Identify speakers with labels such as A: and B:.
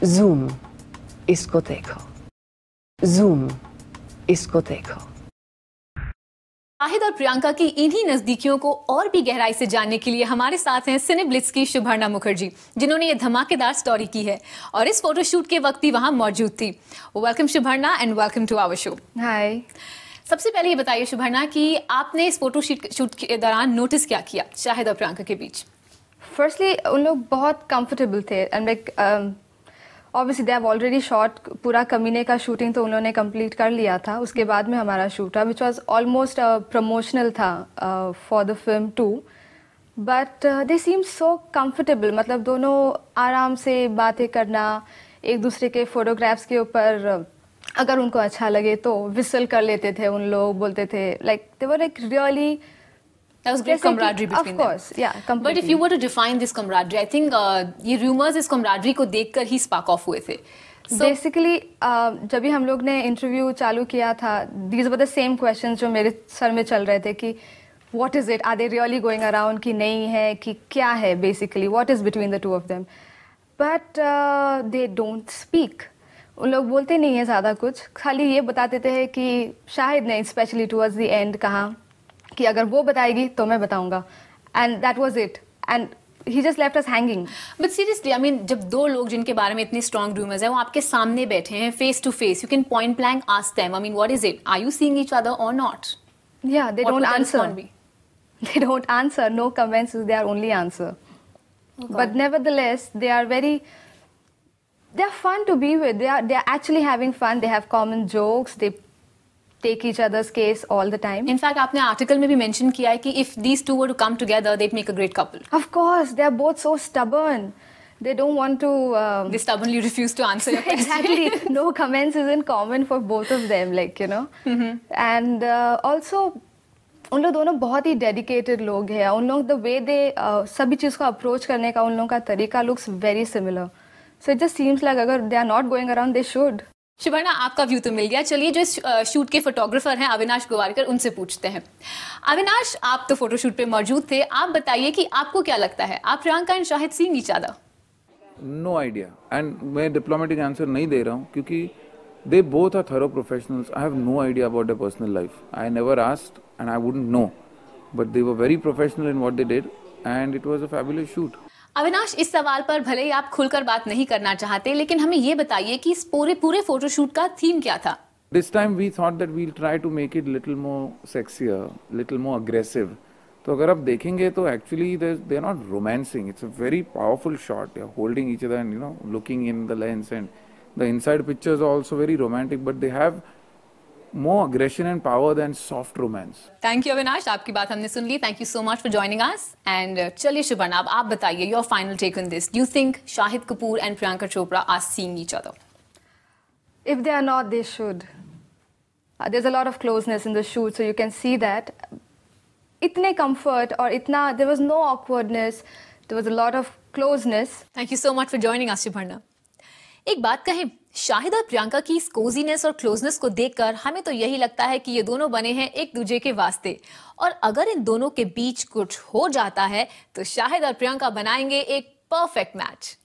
A: Zoom, इसको देखो. Zoom, इसको देखो.
B: शाहिद और प्रियंका की इन्हीं नजदीकियों को और भी गहराई से जानने के लिए हमारे साथ हैं सिनेब्लिट्ज की शुभर्णा मुखर्जी, जिन्होंने ये धमाकेदार स्टोरी की है और इस फोटोशूट के वक्त भी वहां मौजूद थी. Welcome Shubharna and welcome to our show.
C: Hi.
B: सबसे पहले ये बताइए शुभर्णा कि आपने इस फोटोशूट के दौरान नोटिस क्या किया शाहिद और प्रियंका के बीच?
C: फर्स्टली उन लोग बहुत कंफर्टेबल थे and like obviously they have already shot. पूरा कमीने का शूटिंग तो उन्होंने कंप्लीट कर लिया था. उसके बाद में हमारा शूट था विच वाज ऑलमोस्ट प्रमोशनल था for the film too. But they seem so comfortable. मतलब दोनों आराम से बातें करना, एक दूसरे के फोटोग्राफ्स के ऊपर अगर उनको अच्छा लगे तो विसल कर लेते थे. उन लोग बोलते थे like they were like really.
B: That was great camaraderie between them.
C: Of course, yeah, completely.
B: But if you were to define this camaraderie, I think ये rumors इस camaraderie को देखकर ही spark off हुए थे.
C: So basically, जब भी हम लोग ने इंटरव्यू चालू किया था, these were the same questions जो मेरे सर में चल रहे थे कि what is it? Are they really going around? कि नहीं है, कि क्या है basically? What is between the two of them? But they don't speak. उन लोग बोलते नहीं है ज़्यादा कुछ. खाली ये बताते थे कि शाहिद ने स्पेशली towards the end कहा कि अगर वो बताएगी तो मैं बताऊंगा. And that was it. And he just left us hanging.
B: But seriously I mean जब दो लोग जिनके बारे में इतने स्ट्रॉन्ग रूमर्स है वो आपके सामने बैठे हैं face to face, you can point blank ask them, I mean what is it, are you seeing each other और नॉट?
C: या they don't answer. They don't answer. No comments is their only answer. Okay. But nevertheless, they are fun to be with. They are actually having fun. They have common jokes. They take each other's case all the time.
B: In fact, आपने article में भी mention किया है कि if these two were to come together, they'd make a great couple.
C: Of course, they are both so stubborn. They don't want to.
B: They stubbornly refuse to answer your question.
C: Exactly. No comments is in common for both of them, like you know. And also, उन लोग दोनों बहुत ही dedicated लोग हैं. उन लोग the way they सभी चीज़ को अप्रोच करने का उन लोगों का तरीका looks very similar. So it just seems like अगर they are not going around, they should.
B: शुभर्णा, आपका व्यू तो मिल गया. चलिए जो शूट के फोटोग्राफर हैं अविनाश गोवारकर, उनसे पूछते हैं. अविनाश, आप तो फोटोशूट पे मौजूद थे. आप बताइए कि आपको क्या लगता है, आप Priyanka and Shahid seeing each other?
D: No idea. And मैं डिप्लोमेटिक आंसर नहीं दे रहा हूँ क्योंकि they both are thorough professionals. I have no idea about their personal life. I never asked and I wouldn't know. But they were very professional in what they did and it was a fabulous shoot.
B: Avinash, इस सवाल पर भले ही आप खुलकर बात नहीं करना चाहते, लेकिन हमें ये बताइए कि इस पूरे फोटोशूट का थीम क्या था?
D: This time we thought that we'll try to make it little more sexier, little more aggressive. तो अगर आप देखेंगे तो actually they are not romancing. It's a very powerful shot. They are holding each other and you know looking in the lens, and the inside pictures are also very romantic, but they have more aggression and power than soft romance.
B: Thank you Avinash, आपकी बात हमने सुन ली. Thank you so much for joining us. And चलिए शुभर्णा, अब आप बताइए your final take on this. Do you think Shahid Kapoor and Priyanka Chopra are seeing each other?
C: If they are not, they should. There's a lot of closeness in the shoot, so you can see that. इतने comfort और इतना, there was no awkwardness. There was a lot of closeness.
B: Thank you so much for joining us शुभर्णा. एक बात कहें, शाहिद और प्रियंका की इस cosiness और क्लोजनेस को देखकर हमें तो यही लगता है कि ये दोनों बने हैं एक दूसरे के वास्ते. और अगर इन दोनों के बीच कुछ हो जाता है तो शाहिद और प्रियंका बनाएंगे एक परफेक्ट मैच.